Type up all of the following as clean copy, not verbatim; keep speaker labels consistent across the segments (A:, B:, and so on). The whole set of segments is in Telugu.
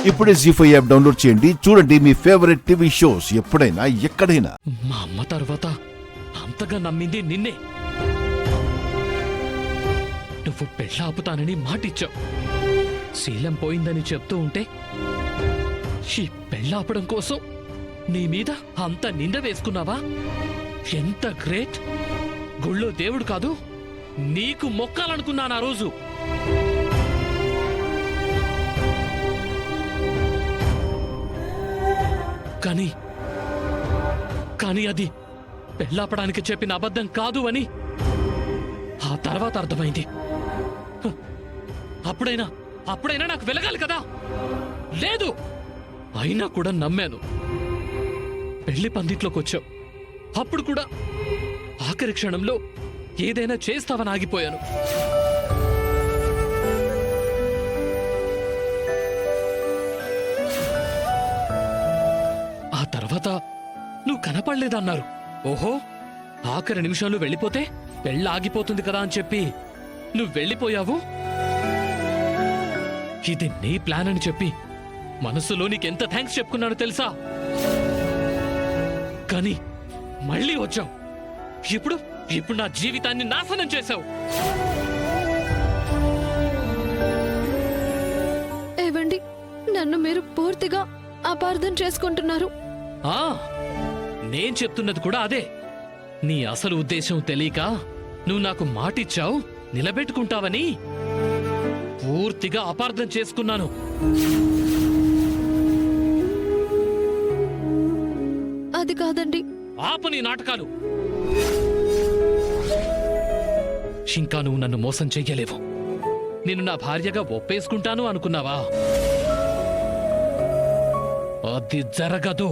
A: ఇప్పుడే జీ5 యాప్ డౌన్లోడ్ చేయండి. చూడండి మీ ఫేవరెట్ టీవీ షోస్ ఎప్పుడైనా ఎక్కడైనా.
B: మా అమ్మ తర్వాత అంతగా నమ్మింది నిన్నే. నువ్వు పెళ్ళాపుతానని మాటిచ్చావు. శీలం పోయిందని చెప్తూ ఉంటే ఈ పెళ్ళాపడం కోసం నీ మీద అంత నింద వేసుకున్నావా? ఎంత గ్రేట్! గుళ్ళో దేవుడు కాదు, నీకు మొక్కాలనుకున్నాను ఆ రోజు. కానీ అది పెళ్ళాపడానికి చెప్పిన అబద్ధం కాదు అని ఆ తర్వాత అర్థమైంది. అప్పుడైనా నాకు వెలగాలి కదా, లేదు. అయినా కూడా నమ్మాను. పెళ్లి పందిట్లోకి వచ్చావు. అప్పుడు కూడా ఆఖరి క్షణంలో ఏదైనా చేస్తావని ఆగిపోయాను. ఆ తర్వాత నువ్వు కనపడలేదన్నారు. ఓహో, ఆఖరి నిమిషంలో వెళ్ళిపోతే పెళ్ళి ఆగిపోతుంది కదా అని చెప్పి నువ్వు వెళ్ళిపోయావు. ఇది నీ ప్లాన్ అని చెప్పి మనసులో నీకెంత థ్యాంక్స్ చెప్పుకున్నాను తెలుసా? కానీ మళ్ళీ వచ్చావు. ఇప్పుడు నా జీవితాన్ని నాశనం చేశావు.
C: ఏవండి, నన్ను మీరు పూర్తిగా అపార్థం చేసుకుంటున్నారు.
B: నేను చెప్తున్నది కూడా అదే. నీ అసలు ఉద్దేశం తెలియక నువ్వు నాకు మాటిచ్చావు, నిలబెట్టుకుంటావని పూర్తిగా అపార్థం చేసుకున్నాను.
C: అది కాదండి.
B: ఆపు నీ నాటకాలు. ఇంకా నువ్వు నన్ను మోసం చెయ్యలేవు. నిన్ను నా భార్యగా ఒప్పేసుకుంటాను అనుకున్నావా? అది జరగదు.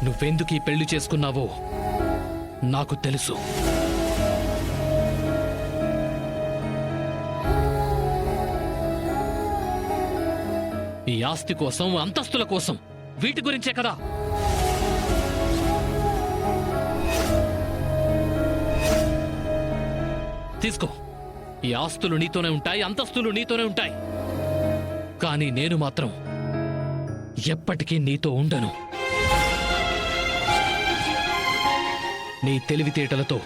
B: నువ్వెందుకు ఈ పెళ్లి చేసుకున్నావో నాకు తెలుసు. ఈ ఆస్తి కోసం, అంతస్తుల కోసం, వీటి గురించే కదా. తీసుకో, ఈ ఆస్తులు నీతోనే ఉంటాయి, అంతస్తులు నీతోనే ఉంటాయి. కానీ నేను మాత్రం ఎప్పటికీ నీతో ఉండను. నీ తెలివితేటలతో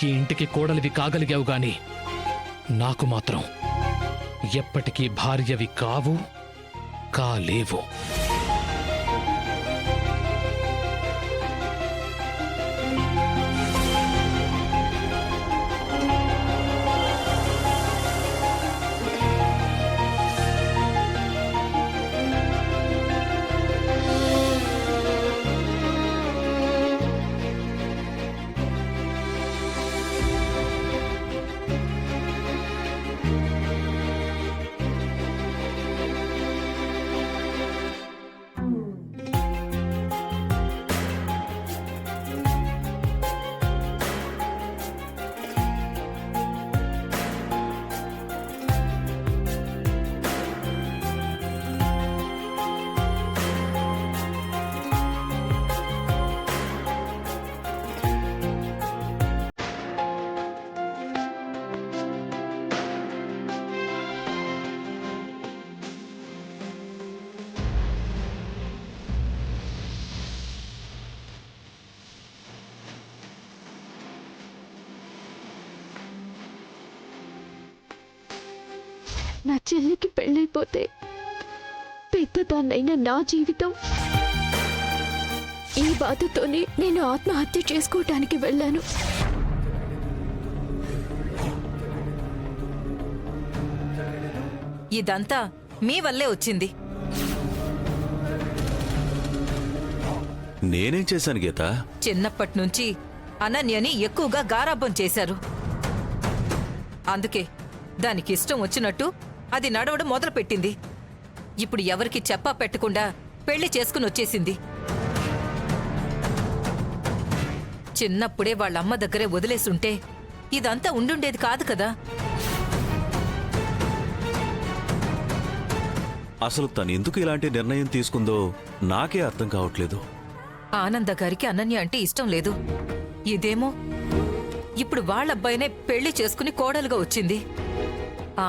B: ఈ ఇంటికి కోడలివి కాగలిగావు గాని నాకు మాత్రం ఎప్పటికీ భార్యవి కావు, కాలేవు.
C: నా చెల్లికి పెళ్ళైపోతే పెద్దదాన్నైన నా జీవితం. ఈ బాధతోనే నేను ఆత్మహత్య చేసుకోవటానికి వెళ్ళాను.
D: ఇదంతా మీ వల్లే వచ్చింది.
E: నేనేం చేశాను గీత?
D: చిన్నప్పటినుంచి అనన్యని ఎక్కువగా గారాబం చేశారు. అందుకే దానికి ఇష్టం వచ్చినట్టు అది నడవడం మొదలుపెట్టింది. ఇప్పుడు ఎవరికి చెప్పా పెట్టకుండా పెళ్లి చేసుకుని వచ్చేసింది. చిన్నప్పుడే వాళ్ళమ్మ దగ్గరే వదిలేసుంటే ఇదంతా ఉండుండేది కాదు కదా.
E: అసలు తను ఎందుకు ఇలాంటి నిర్ణయం తీసుకుందో నాకే అర్థం కావట్లేదు.
D: ఆనంద గారికి అనన్య అంటే ఇష్టం లేదు. ఇదేమో ఇప్పుడు వాళ్ళ అబ్బాయినే పెళ్లి చేసుకుని కోడలుగా వచ్చింది.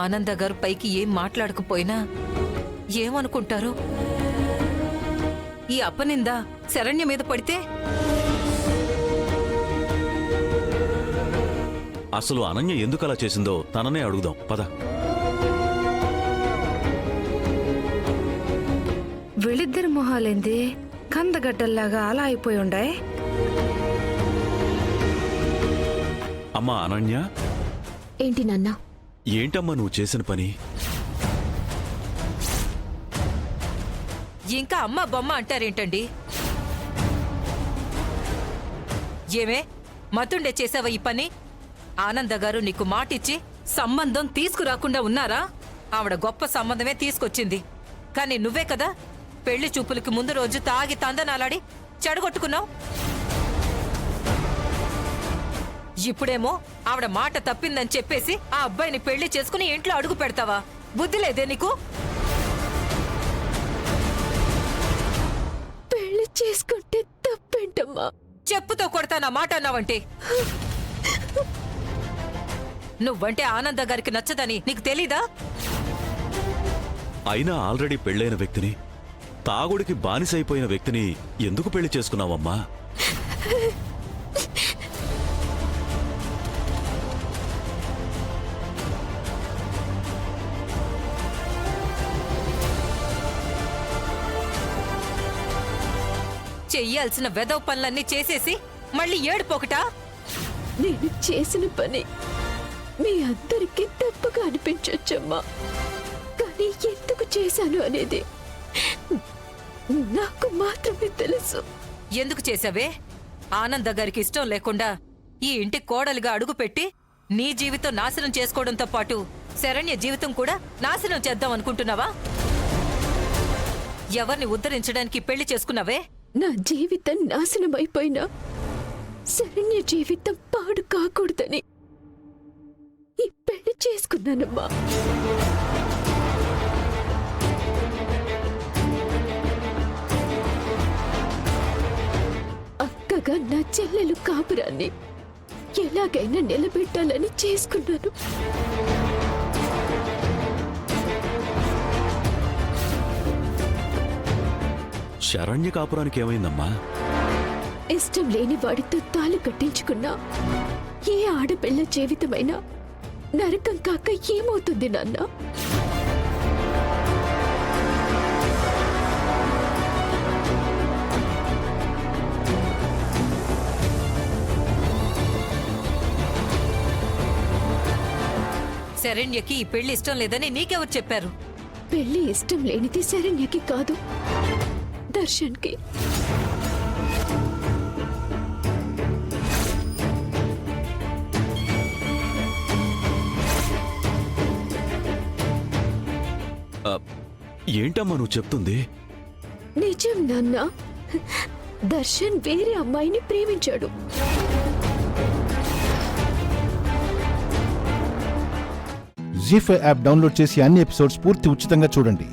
D: ఆనంద గారు పైకి ఏం మాట్లాడకపోయినా ఏమనుకుంటారో? ఈ అపనింద శరణ్య మీద పడితే?
E: అసలు అనన్య ఎందుకు అలా చేసిందో తననే అడుగుదాం పద.
F: వీళ్ళిద్దరి మొహాలేంది కందగడ్డల్లాగా అలా అయిపోయి ఉండాయి.
E: అమ్మా అనన్య,
C: ఏంటి నాన్న?
E: ఏంటమ్మా నువ్వు చేసిన పని?
D: ఇంకా అమ్మ బొమ్మ అంటారేంటండి? ఏమే మతుండే చేసావా ఈ పని? ఆనంద గారు నీకు మాటిచ్చి సంబంధం తీసుకురాకుండా ఉన్నారా? ఆవిడ గొప్ప సంబంధమే తీసుకొచ్చింది. కానీ నువ్వే కదా పెళ్లి చూపులకి ముందు రోజు తాగి తందనాలాడి చెడగొట్టుకున్నావు. ఇప్పుడేమో ఆవిడ మాట తప్పిందని చెప్పేసి ఆ అబ్బాయిని పెళ్లి చేసుకుని ఇంట్లో అడుగు పెడతావా? బుద్ధి లేదే నీకు?
C: పెళ్లి చేసుకుంటే తప్పేంటమ్మా?
D: చెప్పుతో కొడతా నా మాట అన్నావంటే? నువ్వంటే ఆనంద గారికి నచ్చదని నీకు తెలీదా?
E: అయినా ఆల్రెడీ పెళ్ళైన వ్యక్తిని, తాగుడికి బానిసైపోయిన వ్యక్తిని ఎందుకు పెళ్లి చేసుకున్నావమ్మా?
D: చెయ్యాల్సిన వెదవ పనులన్నీ చేసేసి మళ్ళీ ఏడుపోకటా?
C: నేను చేసిన పని మీ అందరికీ తప్పుగా అనిపించొచ్చమ్మా, కానీ ఎందుకు చేశాను అనేది నాకు మాత్రమే తెలుసు.
D: ఎందుకు చేసావే? ఆనంద గారికి ఇష్టం లేకుండా ఈ ఇంటి కోడలిగా అడుగుపెట్టి నీ జీవితం నాశనం చేసుకోవడంతో పాటు శరణ్య జీవితం కూడా నాశనం చేద్దాం అనుకుంటున్నావా? ఎవరిని ఉద్ధరించడానికి పెళ్లి చేసుకున్నావే?
C: నా జీవితం నాశనమైపోయినా శరణ్య జీవితం పాడు కాకూడదని ఈ పెళ్లి చేసుకున్నానమ్మా. అక్కగా నా చెల్లెలు కాపురాన్ని ఎలాగైనా నిలబెట్టాలని చేసుకున్నాను.
E: శరణ్య కాపురానికి ఏమైందమ్మా?
C: ఇష్టం లేని వాడితో తాళి కట్టించుకున్నా ఏ ఆడపిల్ల జీవితమైనా నరకం కాక ఏమవుతుంది నాన్న?
D: శరణ్యకి ఈ పెళ్లి ఇష్టం లేదని నీకెవరు చెప్పారు?
C: పెళ్లి ఇష్టం లేనిది శరణ్యకి కాదు, దర్శన్కి.
E: ఏంటమ్మా నువ్వు చెప్తుంది?
C: నిజం నాన్న, దర్శన్ వేరే అమ్మాయిని ప్రేమించాడు.
A: జీ5 యాప్ డౌన్లోడ్ చేసి అన్ని ఎపిసోడ్స్ పూర్తి ఉచితంగా చూడండి.